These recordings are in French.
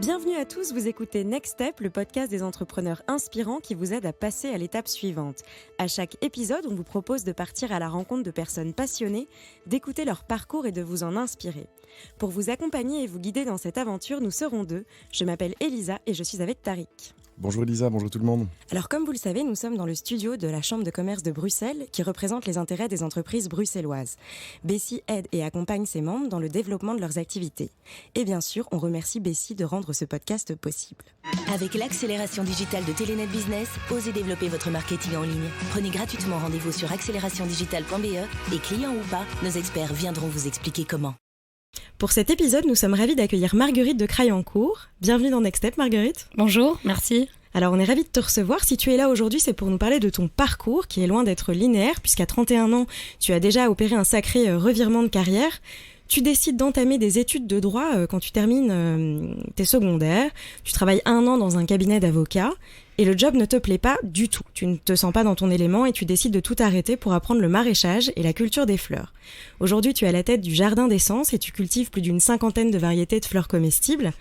Bienvenue à tous, vous écoutez Next Step, le podcast des entrepreneurs inspirants qui vous aide à passer à l'étape suivante. À chaque épisode, on vous propose de partir à la rencontre de personnes passionnées, d'écouter leur parcours et de vous en inspirer. Pour vous accompagner et vous guider dans cette aventure, nous serons deux. Je m'appelle Elisa et je suis avec Tariq. Bonjour Elisa, bonjour tout le monde. Alors comme vous le savez, nous sommes dans le studio de la Chambre de commerce de Bruxelles qui représente les intérêts des entreprises bruxelloises. Bessie aide et accompagne ses membres dans le développement de leurs activités. Et bien sûr, on remercie Bessie de rendre ce podcast possible. Avec l'accélération digitale de Telenet Business, osez développer votre marketing en ligne. Prenez gratuitement rendez-vous sur accélérationdigitale.be et clients ou pas, nos experts viendront vous expliquer comment. Pour cet épisode, nous sommes ravis d'accueillir Marguerite de Crayancourt. Bienvenue dans Next Step, Marguerite. Bonjour, merci. Alors, on est ravis de te recevoir. Si tu es là aujourd'hui, c'est pour nous parler de ton parcours qui est loin d'être linéaire, puisqu'à 31 ans, tu as déjà opéré un sacré revirement de carrière. Tu décides d'entamer des études de droit quand tu termines tes secondaires. Tu travailles 1 an dans un cabinet d'avocats et le job ne te plaît pas du tout. Tu ne te sens pas dans ton élément et tu décides de tout arrêter pour apprendre le maraîchage et la culture des fleurs. Aujourd'hui, tu es à la tête du jardin d'essence et tu cultives plus d'une 50aine de variétés de fleurs comestibles.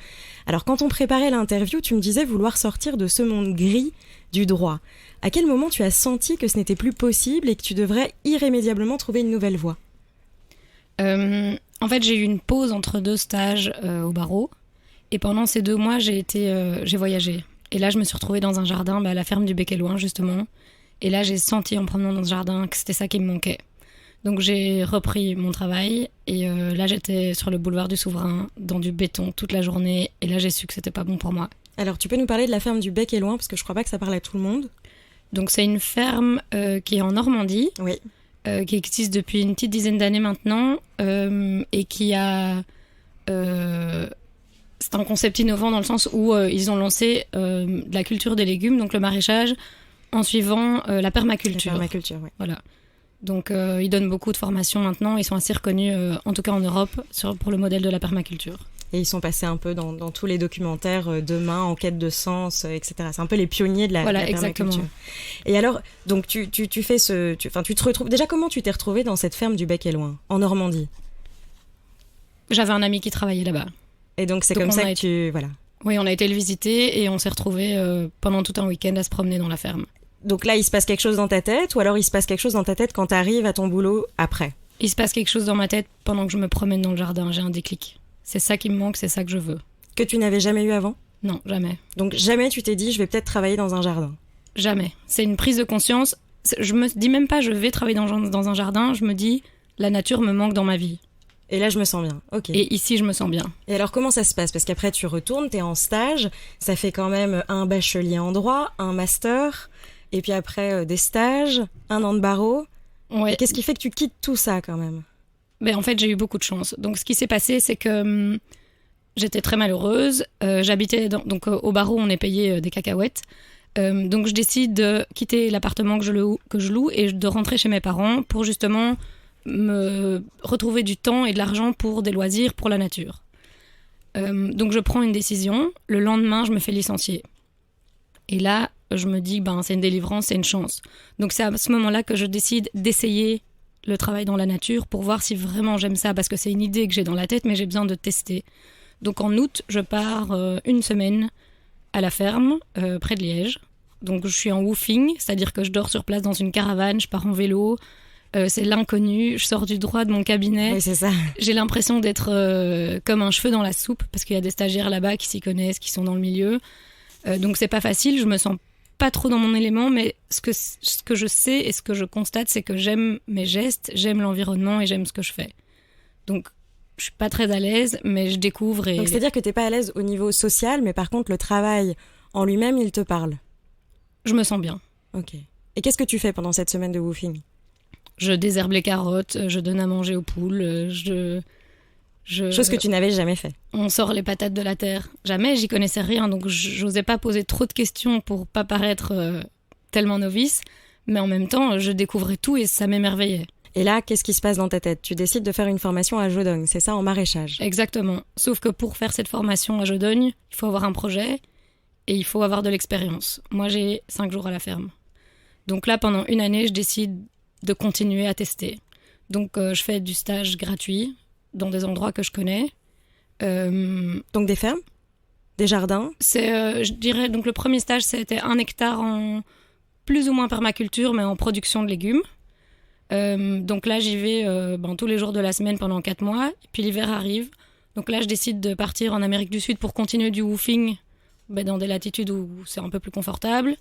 Alors, quand on préparait l'interview, tu me disais vouloir sortir de ce monde gris du droit. À quel moment tu as senti que ce n'était plus possible et que tu devrais irrémédiablement trouver une nouvelle voie ? En fait, j'ai eu une pause entre 2 stages au barreau. Et pendant ces 2 mois, j'ai voyagé. Et là, je me suis retrouvée dans un jardin, à la ferme du Bec et Loin, justement. Et là, j'ai senti en promenant dans ce jardin que c'était ça qui me manquait. Donc, j'ai repris mon travail. Et là, j'étais sur le boulevard du Souverain, dans du béton toute la journée. Et là, j'ai su que c'était pas bon pour moi. Alors, tu peux nous parler de la ferme du Bec et Loin, parce que je crois pas que ça parle à tout le monde. Donc, c'est une ferme qui est en Normandie. Oui. Qui existe depuis une petite dizaine d'années maintenant et qui a... c'est un concept innovant dans le sens où ils ont lancé de la culture des légumes, donc le maraîchage, en suivant la permaculture. La permaculture, oui. Voilà. Donc ils donnent beaucoup de formations maintenant, ils sont assez reconnus, en tout cas en Europe, pour le modèle de la permaculture. Et ils sont passés un peu dans tous les documentaires Demain, En quête de sens, etc. C'est un peu les pionniers de la permaculture. Exactement. Et alors, donc tu fais tu te retrouves... Déjà, comment tu t'es retrouvée dans cette ferme du Bec et Loin, en Normandie ? J'avais un ami qui travaillait là-bas. Et donc c'est comme ça que tu... Voilà. Oui, on a été le visiter et on s'est retrouvés pendant tout un week-end à se promener dans la ferme. Donc là, il se passe quelque chose dans ta tête, ou alors il se passe quelque chose dans ta tête quand tu arrives à ton boulot après ? Il se passe quelque chose dans ma tête pendant que je me promène dans le jardin, j'ai un déclic. C'est ça qui me manque, c'est ça que je veux. Que tu n'avais jamais eu avant ? Non, jamais. Donc jamais tu t'es dit, je vais peut-être travailler dans un jardin ? Jamais. C'est une prise de conscience. Je me dis même pas, je vais travailler dans un jardin. Je me dis, la nature me manque dans ma vie. Et là, je me sens bien. Ok. Et ici, je me sens bien. Et alors, comment ça se passe ? Parce qu'après, tu retournes, t'es en stage. Ça fait quand même un bachelier en droit, un master, et puis après, des stages, 1 an de barreau. Ouais. Et qu'est-ce qui fait que tu quittes tout ça, quand même ? En fait, j'ai eu beaucoup de chance. Donc, ce qui s'est passé, c'est que j'étais très malheureuse. J'habitais au barreau, on est payé des cacahuètes. Donc, je décide de quitter l'appartement que je loue et de rentrer chez mes parents pour justement me retrouver du temps et de l'argent pour des loisirs, pour la nature. Donc, je prends une décision. Le lendemain, je me fais licencier. Et là, je me dis, c'est une délivrance, c'est une chance. Donc, c'est à ce moment-là que je décide d'essayer le travail dans la nature pour voir si vraiment j'aime ça, parce que c'est une idée que j'ai dans la tête, mais j'ai besoin de tester. Donc en août, je pars 1 semaine à la ferme, près de Liège. Donc je suis en woofing, c'est-à-dire que je dors sur place dans une caravane, je pars en vélo, c'est l'inconnu, je sors du droit de mon cabinet. Oui, c'est ça. J'ai l'impression d'être comme un cheveu dans la soupe, parce qu'il y a des stagiaires là-bas qui s'y connaissent, qui sont dans le milieu. Donc c'est pas facile, je me sens pas trop dans mon élément, mais ce que je sais et ce que je constate, c'est que j'aime mes gestes, j'aime l'environnement et j'aime ce que je fais. Donc, je suis pas très à l'aise, mais je découvre. Donc, c'est-à-dire que t'es pas à l'aise au niveau social, mais par contre, le travail en lui-même, il te parle. Je me sens bien. Ok. Et qu'est-ce que tu fais pendant cette semaine de woofing ? Je désherbe les carottes, je donne à manger aux poules, Chose que tu n'avais jamais fait. On sort les patates de la terre. Jamais, j'y connaissais rien, donc j'osais pas poser trop de questions pour pas paraître tellement novice. Mais en même temps, je découvrais tout et ça m'émerveillait. Et là, qu'est-ce qui se passe dans ta tête ? Tu décides de faire une formation à Jodogne, c'est ça, en maraîchage ? Exactement. Sauf que pour faire cette formation à Jodogne, il faut avoir un projet et il faut avoir de l'expérience. Moi, j'ai 5 jours à la ferme. Donc là, pendant 1 année, je décide de continuer à tester. Donc, je fais du stage gratuit dans des endroits que je connais. Donc des fermes ? des jardins. Je dirais, donc le premier stage, c'était 1 hectare en plus ou moins permaculture, mais en production de légumes. Donc là, j'y vais tous les jours de la semaine pendant 4 mois. Et puis l'hiver arrive. Donc là, je décide de partir en Amérique du Sud pour continuer du woofing dans des latitudes où c'est un peu plus confortable.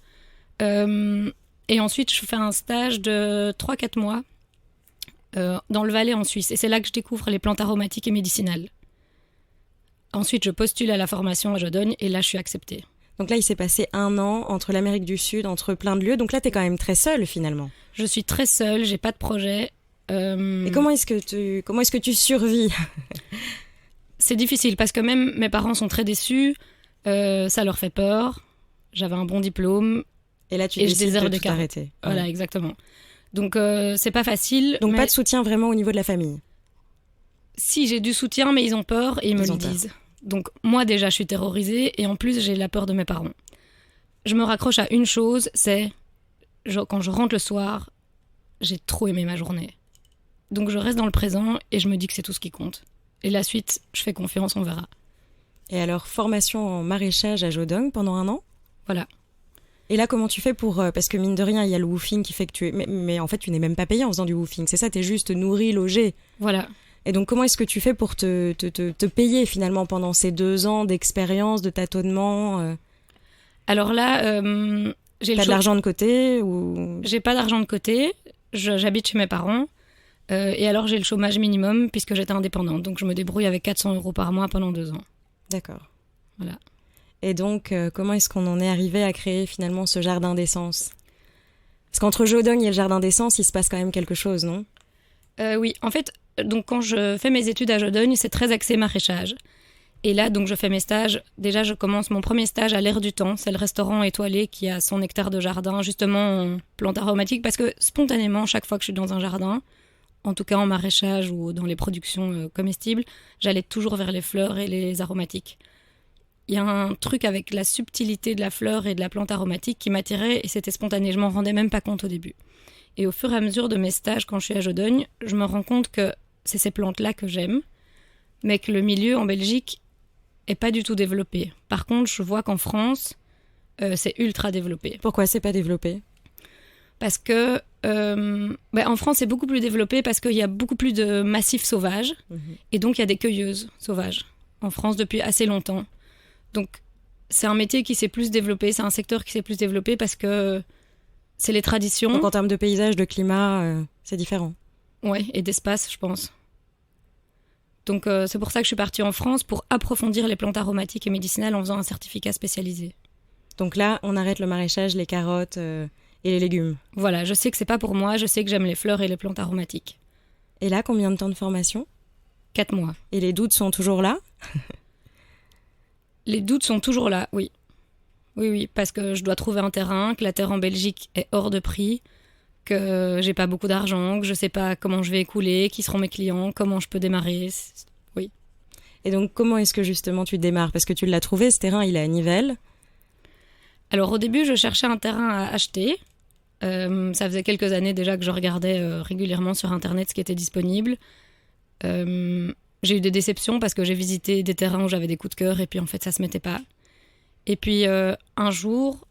Et ensuite, je fais un stage de 3-4 mois dans le Valais en Suisse. Et c'est là que je découvre les plantes aromatiques et médicinales. Ensuite, je postule à la formation à Jodogne et là, je suis acceptée. Donc là, il s'est passé 1 an entre l'Amérique du Sud, entre plein de lieux. Donc là, tu es quand même très seule finalement. Je suis très seule, j'ai pas de projet. Et comment est-ce que tu survis? C'est difficile parce que même mes parents sont très déçus. Ça leur fait peur. J'avais un bon diplôme. Et là, tu décides de tout arrêter. Voilà, exactement. Donc, c'est pas facile. Donc, pas de soutien vraiment au niveau de la famille? Si, j'ai du soutien, mais ils ont peur et ils me le disent. Donc, moi, déjà, je suis terrorisée et en plus, j'ai la peur de mes parents. Je me raccroche à une chose, c'est quand je rentre le soir, j'ai trop aimé ma journée. Donc, je reste dans le présent et je me dis que c'est tout ce qui compte. Et la suite, je fais confiance, on verra. Et alors, formation en maraîchage à Jodogne pendant 1 an? Voilà. Et là, comment tu fais pour... parce que mine de rien, il y a le woofing qui fait que tu es... Mais en fait, tu n'es même pas payé en faisant du woofing. C'est ça, tu es juste nourri, logé. Voilà. Et donc, comment est-ce que tu fais pour te payer finalement pendant ces 2 ans d'expérience, de tâtonnement Alors là, j'ai T'as de l'argent de côté ou... J'ai pas d'argent de côté. J'habite chez mes parents. Et alors, j'ai le chômage minimum puisque j'étais indépendante. Donc, je me débrouille avec 400 € par mois pendant 2 ans. D'accord. Voilà. Et donc, comment est-ce qu'on en est arrivé à créer finalement ce jardin d'essence? Parce qu'entre Jodogne et le jardin d'essence, il se passe quand même quelque chose, non? Oui, en fait, donc quand je fais mes études à Jodogne, c'est très axé maraîchage. Et là, donc, je fais mes stages. Déjà, je commence mon premier stage à l'Air du Temps. C'est le restaurant étoilé qui a 100 hectares de jardin, justement en plantes aromatiques. Parce que spontanément, chaque fois que je suis dans un jardin, en tout cas en maraîchage ou dans les productions comestibles, j'allais toujours vers les fleurs et les aromatiques. Il y a un truc avec la subtilité de la fleur et de la plante aromatique qui m'attirait et c'était spontané. Je m'en rendais même pas compte au début. Et au fur et à mesure de mes stages, quand je suis à Jodogne, je me rends compte que c'est ces plantes-là que j'aime, mais que le milieu en Belgique est pas du tout développé. Par contre, je vois qu'en France, c'est ultra développé. Pourquoi c'est pas développé? Parce que en France, c'est beaucoup plus développé parce qu'il y a beaucoup plus de massifs sauvages et donc il y a des cueilleuses sauvages en France depuis assez longtemps. Donc, c'est un métier qui s'est plus développé, c'est un secteur qui s'est plus développé parce que c'est les traditions. Donc, en termes de paysage, de climat, c'est différent. Oui, et d'espace, je pense. Donc, c'est pour ça que je suis partie en France pour approfondir les plantes aromatiques et médicinales en faisant un certificat spécialisé. Donc là, on arrête le maraîchage, les carottes et les légumes. Voilà, je sais que c'est pas pour moi, je sais que j'aime les fleurs et les plantes aromatiques. Et là, combien de temps de formation? 4 mois. Et les doutes sont toujours là? Les doutes sont toujours là, oui. Oui, parce que je dois trouver un terrain, que la terre en Belgique est hors de prix, que j'ai pas beaucoup d'argent, que je sais pas comment je vais écouler, qui seront mes clients, comment je peux démarrer. Oui. Et donc, comment est-ce que justement tu démarres? Parce que tu l'as trouvé, ce terrain, il est à Nivelles. Alors, au début, je cherchais un terrain à acheter. Ça faisait quelques années déjà que je regardais régulièrement sur Internet ce qui était disponible. J'ai eu des déceptions parce que j'ai visité des terrains où j'avais des coups de cœur et puis en fait ça se mettait pas. Et puis un jour,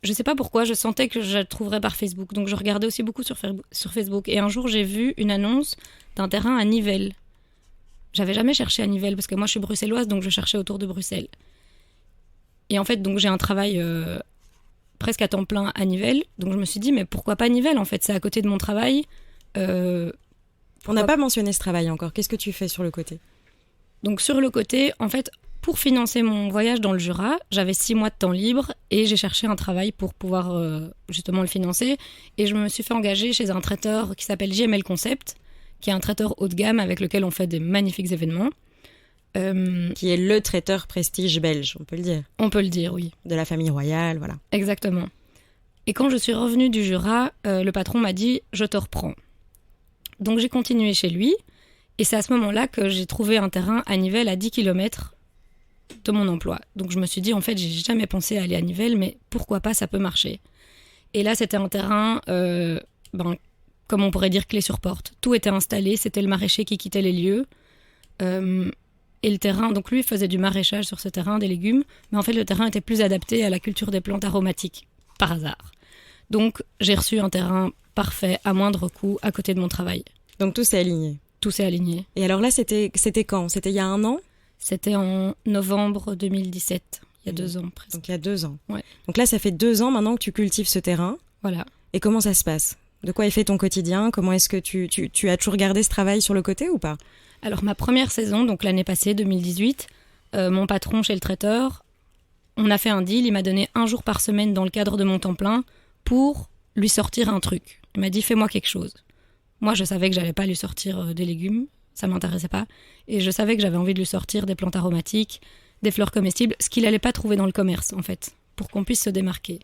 je sais pas pourquoi, je sentais que je le trouverais par Facebook. Donc je regardais aussi beaucoup sur Facebook. Et un jour j'ai vu une annonce d'un terrain à Nivelles. J'avais jamais cherché à Nivelles parce que moi je suis bruxelloise donc je cherchais autour de Bruxelles. Et en fait donc j'ai un travail presque à temps plein à Nivelles. Donc je me suis dit mais pourquoi pas Nivelles en fait, c'est à côté de mon travail. On n'a pas mentionné ce travail encore. Qu'est-ce que tu fais sur le côté? Donc sur le côté, en fait, pour financer mon voyage dans le Jura, j'avais 6 mois de temps libre et j'ai cherché un travail pour pouvoir justement le financer. Et je me suis fait engager chez un traiteur qui s'appelle JML Concept, qui est un traiteur haut de gamme avec lequel on fait des magnifiques événements. Qui est le traiteur prestige belge, on peut le dire. On peut le dire, oui. De la famille royale, voilà. Exactement. Et quand je suis revenue du Jura, le patron m'a dit « je te reprends ». Donc j'ai continué chez lui et c'est à ce moment-là que j'ai trouvé un terrain à Nivelles à 10 km de mon emploi. Donc je me suis dit en fait j'ai jamais pensé à aller à Nivelles mais pourquoi pas, ça peut marcher. Et là c'était un terrain comme on pourrait dire clé sur porte. Tout était installé, c'était le maraîcher qui quittait les lieux. Et le terrain, donc lui faisait du maraîchage sur ce terrain, des légumes, mais en fait le terrain était plus adapté à la culture des plantes aromatiques, par hasard. Donc j'ai reçu un terrain parfait, à moindre coût, à côté de mon travail. Donc tout s'est aligné. Tout s'est aligné. Et alors là, c'était quand? C'était il y a 1 an? C'était en novembre 2017, il y a 2 ans presque. Donc il y a 2 ans. Ouais. Donc là, ça fait 2 ans maintenant que tu cultives ce terrain. Voilà. Et comment ça se passe? De quoi est fait ton quotidien? Comment est-ce que tu as toujours gardé ce travail sur le côté ou pas? Alors ma première saison, donc l'année passée, 2018, mon patron chez le traiteur, on a fait un deal, il m'a donné 1 jour par semaine dans le cadre de mon temps plein pour lui sortir un truc. Il m'a dit fais-moi quelque chose. Moi je savais que j'allais pas lui sortir des légumes, ça m'intéressait pas, et je savais que j'avais envie de lui sortir des plantes aromatiques, des fleurs comestibles, ce qu'il allait pas trouver dans le commerce en fait, pour qu'on puisse se démarquer.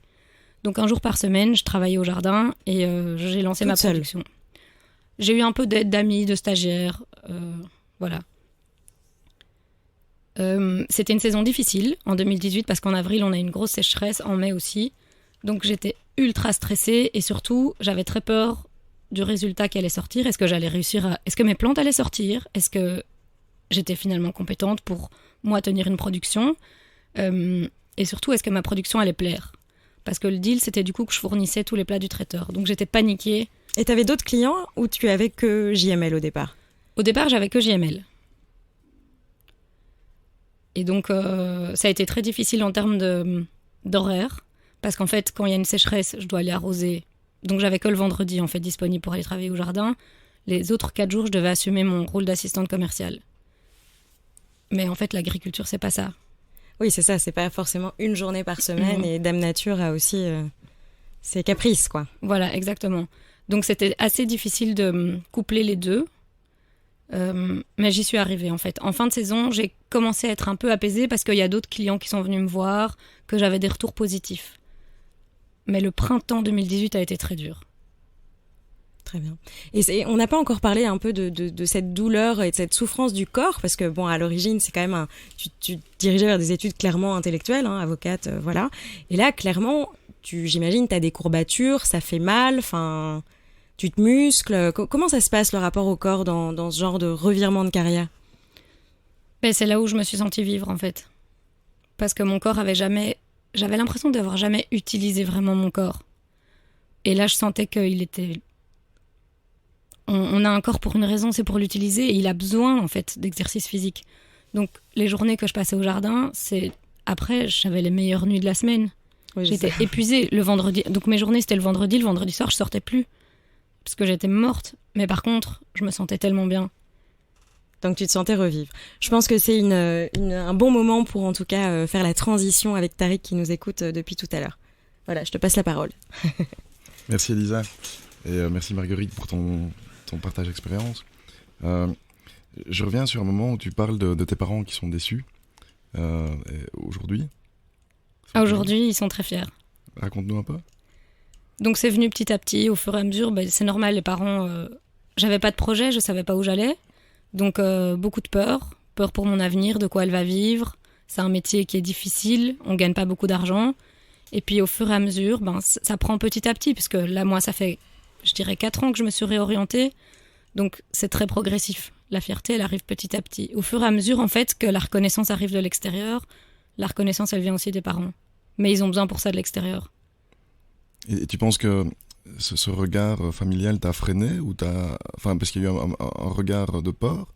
Donc 1 jour par semaine, je travaillais au jardin et j'ai lancé ma production. J'ai eu un peu d'aide d'amis, de stagiaires, voilà. C'était une saison difficile en 2018 parce qu'en avril on a eu une grosse sécheresse, en mai aussi. Donc j'étais ultra stressée et surtout j'avais très peur du résultat qui allait sortir. Est-ce que j'allais réussir Est-ce que mes plantes allaient sortir? Est-ce que j'étais finalement compétente pour moi tenir une production? Et surtout, est-ce que ma production allait plaire? Parce que le deal, c'était du coup que je fournissais tous les plats du traiteur. Donc j'étais paniquée. Et tu avais d'autres clients ou tu avais que JML au départ? Au départ, j'avais que JML. Et donc, ça a été très difficile en termes d'horaire. Parce qu'en fait, quand il y a une sécheresse, je dois aller arroser. Donc j'avais que le vendredi en fait disponible pour aller travailler au jardin. Les autres 4 jours, je devais assumer mon rôle d'assistante commerciale. Mais en fait, l'agriculture, c'est pas ça. Oui, c'est ça. C'est pas forcément une journée par semaine. Et Dame Nature a aussi ses caprices, quoi. Voilà, exactement. Donc c'était assez difficile de coupler les deux. Mais j'y suis arrivée en fait. En fin de saison, j'ai commencé à être un peu apaisée parce qu'il y a d'autres clients qui sont venus me voir, que j'avais des retours positifs. Mais le printemps 2018 a été très dur. Très bien. Et on n'a pas encore parlé un peu de cette douleur et de cette souffrance du corps, parce que bon, à l'origine, c'est quand même tu te dirigeais vers des études clairement intellectuelles, hein, avocate, voilà. Et là, clairement, j'imagine, tu as des courbatures, ça fait mal, enfin, tu te muscles. Comment ça se passe le rapport au corps dans ce genre de revirement de carrière? Ben, c'est là où je me suis sentie vivre en fait. Parce que mon corps j'avais l'impression d'avoir jamais utilisé vraiment mon corps. Et là, je sentais qu'il était... On a un corps pour une raison, c'est pour l'utiliser, et il a besoin, en fait, d'exercice physique. Donc, les journées que je passais au jardin, après, j'avais les meilleures nuits de la semaine. Oui, j'étais épuisée le vendredi. Donc, mes journées, c'était le vendredi soir, je sortais plus. Parce que j'étais morte. Mais par contre, je me sentais tellement bien. Donc tu te sentais revivre. Je pense que c'est un bon moment pour en tout cas faire la transition avec Tariq qui nous écoute depuis tout à l'heure. Voilà, je te passe la parole. Merci Elisa et merci Marguerite pour ton partage d'expérience. Je reviens sur un moment où tu parles de tes parents qui sont déçus aujourd'hui. Aujourd'hui, ils sont très fiers. Raconte-nous un peu. Donc c'est venu petit à petit, au fur et à mesure. C'est normal, les parents... j'avais pas de projet, je savais pas où j'allais. Donc beaucoup de peur pour mon avenir, de quoi elle va vivre. C'est un métier qui est difficile, on gagne pas beaucoup d'argent. Et puis au fur et à mesure, ça prend petit à petit, puisque là, moi, ça fait, je dirais, 4 ans que je me suis réorientée. Donc c'est très progressif. La fierté, elle arrive petit à petit. Au fur et à mesure, en fait, que la reconnaissance arrive de l'extérieur, la reconnaissance, elle vient aussi des parents. Mais ils ont besoin pour ça de l'extérieur. Et tu penses que ce regard familial t'a freiné ou parce qu'il y a eu un regard de peur,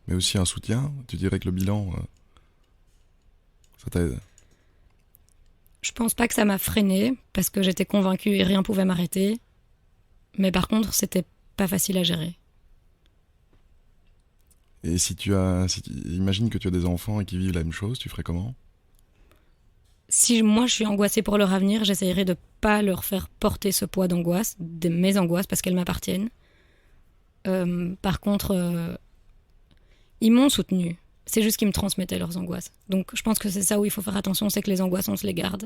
mais aussi un soutien. Tu dirais que le bilan, ça t'aide? Je pense pas que ça m'a freiné parce que j'étais convaincue et rien pouvait m'arrêter. Mais par contre, c'était pas facile à gérer. Et imagine que tu as des enfants et qui vivent la même chose, tu ferais comment? Si moi je suis angoissée pour leur avenir, j'essayerai de pas leur faire porter ce poids d'angoisse, de mes angoisses, parce qu'elles m'appartiennent. Par contre, ils m'ont soutenue. C'est juste qu'ils me transmettaient leurs angoisses. Donc je pense que c'est ça où il faut faire attention, c'est que les angoisses, on se les garde.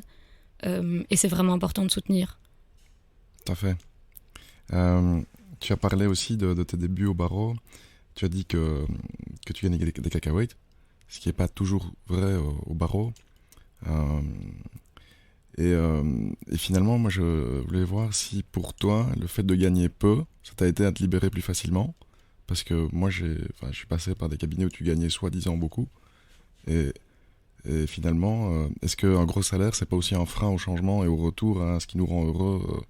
Et c'est vraiment important de soutenir. Tout à fait. Tu as parlé aussi de tes débuts au barreau. Tu as dit que tu gagnais des cacahuètes, ce qui n'est pas toujours vrai au barreau. Et finalement, moi, je voulais voir si pour toi, le fait de gagner peu, ça t'a aidé à te libérer plus facilement, Parce que moi, je suis passé par des cabinets où tu gagnais soi-disant beaucoup. Et finalement, est-ce qu'un gros salaire, c'est pas aussi un frein au changement et au retour à ce qui nous rend heureux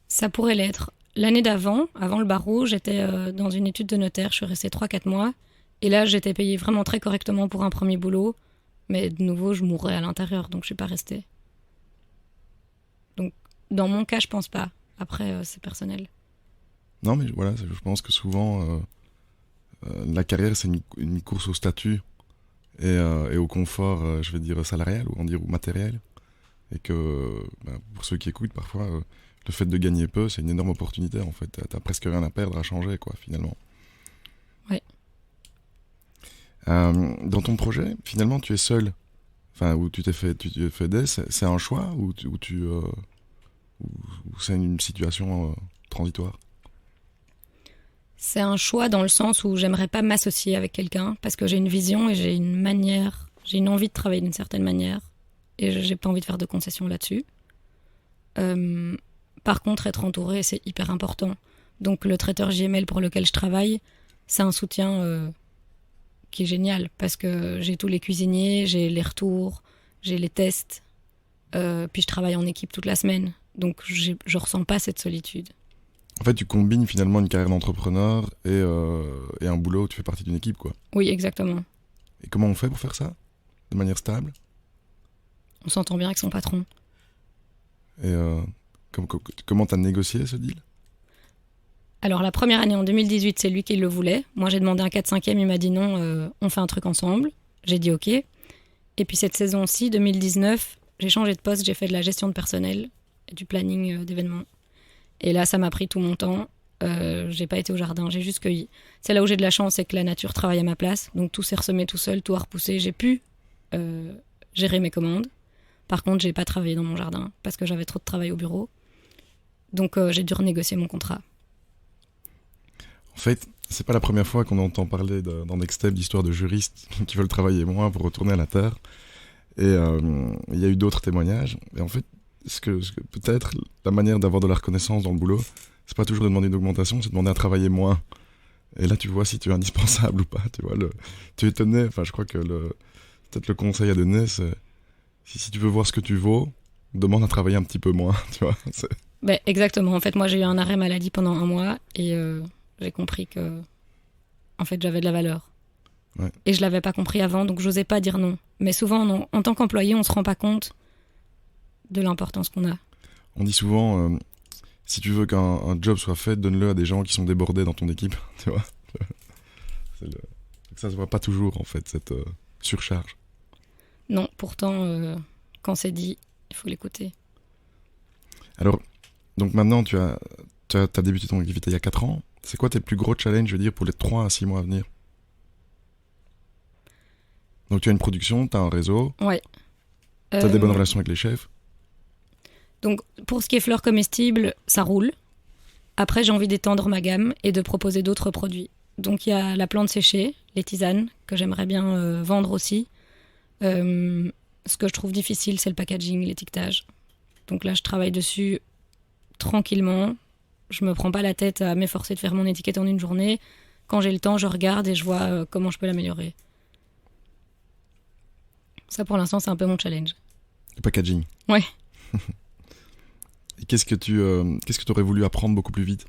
Ça pourrait l'être. L'année d'avant, avant le barreau, j'étais dans une étude de notaire. Je suis restée 3-4 mois. Et là, j'étais payée vraiment très correctement pour un premier boulot. Mais de nouveau, je mourrais à l'intérieur, donc je suis pas restée. Donc, dans mon cas, je pense pas. Après, c'est personnel. Non, mais voilà, je pense que souvent, la carrière, c'est une course au statut et au confort, je vais dire, salarial ou matériel. Et que, pour ceux qui écoutent, parfois, le fait de gagner peu, c'est une énorme opportunité, en fait. T'as presque rien à perdre, à changer, quoi, finalement. Ouais. Dans ton projet, finalement, tu es seul. Enfin, où tu t'es fait aider, c'est un choix ou c'est une situation transitoire? C'est un choix dans le sens où j'aimerais pas m'associer avec quelqu'un parce que j'ai une vision et j'ai une envie de travailler d'une certaine manière et j'ai pas envie de faire de concessions là-dessus. Par contre, être entouré, c'est hyper important. Donc le traiteur JML pour lequel je travaille, c'est un soutien qui est génial parce que j'ai tous les cuisiniers, j'ai les retours, j'ai les tests, puis je travaille en équipe toute la semaine. Donc je ressens pas cette solitude. En fait, tu combines finalement une carrière d'entrepreneur et un boulot où tu fais partie d'une équipe, quoi. Oui, exactement. Et comment on fait pour faire ça? De manière stable? On s'entend bien avec son patron. Et comment t'as négocié ce deal? Alors la première année en 2018, c'est lui qui le voulait. Moi j'ai demandé un 4/5e, il m'a dit non, on fait un truc ensemble. J'ai dit ok. Et puis cette saison-ci, 2019, j'ai changé de poste, j'ai fait de la gestion de personnel et du planning d'événements. Et là ça m'a pris tout mon temps. J'ai pas été au jardin, j'ai juste cueilli. C'est là où j'ai de la chance, c'est que la nature travaille à ma place. Donc tout s'est ressemé tout seul, tout a repoussé. J'ai pu gérer mes commandes. Par contre, j'ai pas travaillé dans mon jardin parce que j'avais trop de travail au bureau. Donc j'ai dû renégocier mon contrat. En fait, c'est pas la première fois qu'on entend parler dans Nextstep d'histoires de juristes qui veulent travailler moins pour retourner à la terre. Et il y a eu d'autres témoignages. Et en fait, ce que peut-être la manière d'avoir de la reconnaissance dans le boulot, c'est pas toujours de demander une augmentation, c'est de demander à travailler moins. Et là, tu vois si tu es indispensable ou pas. Tu es étonné. Enfin, je crois que peut-être le conseil à donner, c'est si tu veux voir ce que tu vaux, demande à travailler un petit peu moins. Tu vois. Exactement. En fait, moi, j'ai eu un arrêt maladie pendant 1 mois et j'ai compris que, en fait, j'avais de la valeur. Ouais. Et je l'avais pas compris avant, donc j'osais pas dire non. Mais souvent, en tant qu'employé, on se rend pas compte de l'importance qu'on a. On dit souvent, si tu veux qu'un job soit fait, donne-le à des gens qui sont débordés dans ton équipe. Tu vois. Ça se voit pas toujours, en fait, cette surcharge. Non, pourtant, quand c'est dit, il faut l'écouter. Alors, donc maintenant, tu as débuté ton activité il y a 4 ans. C'est quoi tes plus gros challenges, je veux dire, pour les 3 à 6 mois à venir? Donc tu as une production, tu as un réseau. Ouais. Tu as des bonnes relations avec les chefs. Donc pour ce qui est fleurs comestibles, ça roule. Après, j'ai envie d'étendre ma gamme et de proposer d'autres produits. Donc il y a la plante séchée, les tisanes, que j'aimerais bien vendre aussi. Ce que je trouve difficile, c'est le packaging, l'étiquetage. Donc là, je travaille dessus tranquillement. Je me prends pas la tête à m'efforcer de faire mon étiquette en une journée. Quand j'ai le temps, je regarde et je vois comment je peux l'améliorer. Ça, pour l'instant, c'est un peu mon challenge. Le packaging. Ouais. Et qu'est-ce que tu aurais voulu apprendre beaucoup plus vite?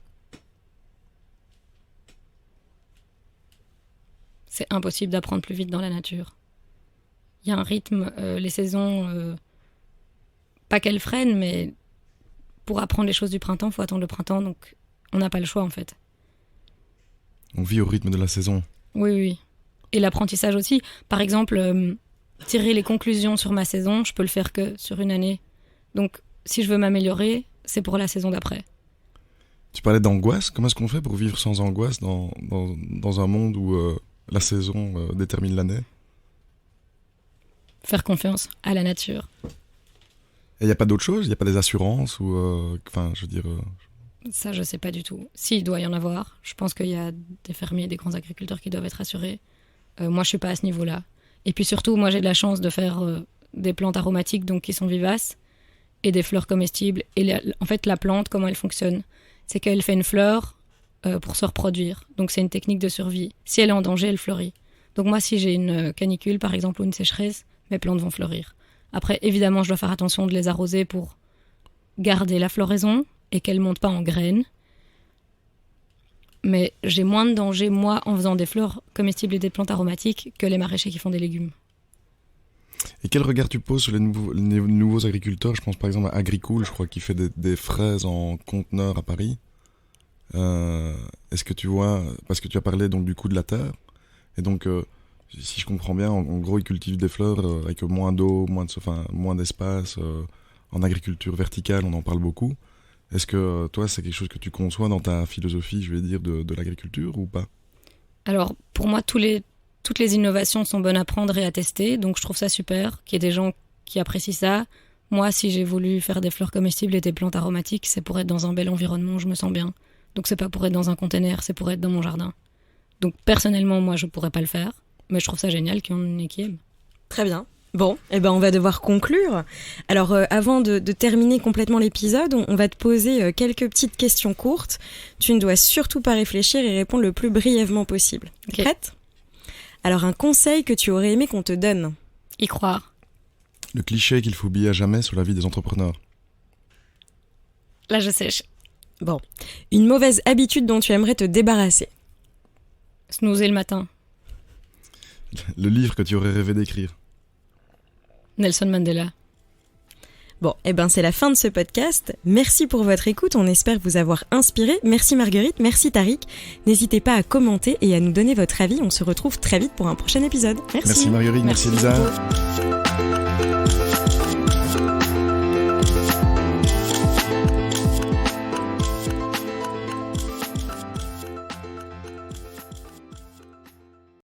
C'est impossible d'apprendre plus vite dans la nature. Il y a un rythme, les saisons, pas qu'elles freinent, mais pour apprendre les choses du printemps, il faut attendre le printemps, donc on n'a pas le choix en fait. On vit au rythme de la saison. Oui. Et l'apprentissage aussi. Par exemple, tirer les conclusions sur ma saison, je peux le faire que sur une année. Donc si je veux m'améliorer, c'est pour la saison d'après. Tu parlais d'angoisse. Comment est-ce qu'on fait pour vivre sans angoisse dans un monde où la saison détermine l'année? Faire confiance à la nature. Et il n'y a pas d'autre chose? Il n'y a pas des assurances ou je veux dire... Ça, je sais pas du tout. Si, il doit y en avoir. Je pense qu'il y a des fermiers, des grands agriculteurs qui doivent être assurés. Moi, je suis pas à ce niveau-là. Et puis surtout, moi, j'ai de la chance de faire des plantes aromatiques, donc qui sont vivaces, et des fleurs comestibles. Et en fait, la plante, comment elle fonctionne? C'est qu'elle fait une fleur, pour se reproduire. Donc c'est une technique de survie. Si elle est en danger, elle fleurit. Donc moi, si j'ai une canicule, par exemple, ou une sécheresse, mes plantes vont fleurir. Après, évidemment, je dois faire attention de les arroser pour garder la floraison et qu'elles ne montent pas en graines. Mais j'ai moins de danger, moi, en faisant des fleurs comestibles et des plantes aromatiques que les maraîchers qui font des légumes. Et quel regard tu poses sur les nouveaux agriculteurs? Je pense par exemple à Agricool, je crois, qui fait des fraises en conteneurs à Paris. Est-ce que tu vois, parce que tu as parlé donc du coût de la terre, et donc si je comprends bien, en gros ils cultivent des fleurs avec moins d'eau, moins d'espace, en agriculture verticale on en parle beaucoup. Est-ce que toi c'est quelque chose que tu conçois dans ta philosophie, je vais dire, de l'agriculture ou pas? Alors pour moi toutes les innovations sont bonnes à prendre et à tester, donc je trouve ça super qu'il y ait des gens qui apprécient ça. Moi, si j'ai voulu faire des fleurs comestibles et des plantes aromatiques, c'est pour être dans un bel environnement, je me sens bien. Donc c'est pas pour être dans un container, c'est pour être dans mon jardin. Donc personnellement, moi, je pourrais pas le faire, mais je trouve ça génial qu'il y en ait qui aiment. Très bien. Bon, on va devoir conclure. Alors, avant de terminer complètement l'épisode, on va te poser quelques petites questions courtes. Tu ne dois surtout pas réfléchir et répondre le plus brièvement possible. Okay. Prête ? Alors, un conseil que tu aurais aimé qu'on te donne ? Y croire. Le cliché qu'il faut oublier à jamais sur la vie des entrepreneurs. Là, je sèche. Bon. Une mauvaise habitude dont tu aimerais te débarrasser ? Snoozer le matin. Le livre que tu aurais rêvé d'écrire. Nelson Mandela. Bon, c'est la fin de ce podcast. Merci pour votre écoute, on espère vous avoir inspiré. Merci Marguerite, merci Tariq. N'hésitez pas à commenter et à nous donner votre avis. On se retrouve très vite pour un prochain épisode. Merci. Merci Marguerite, merci Elisa.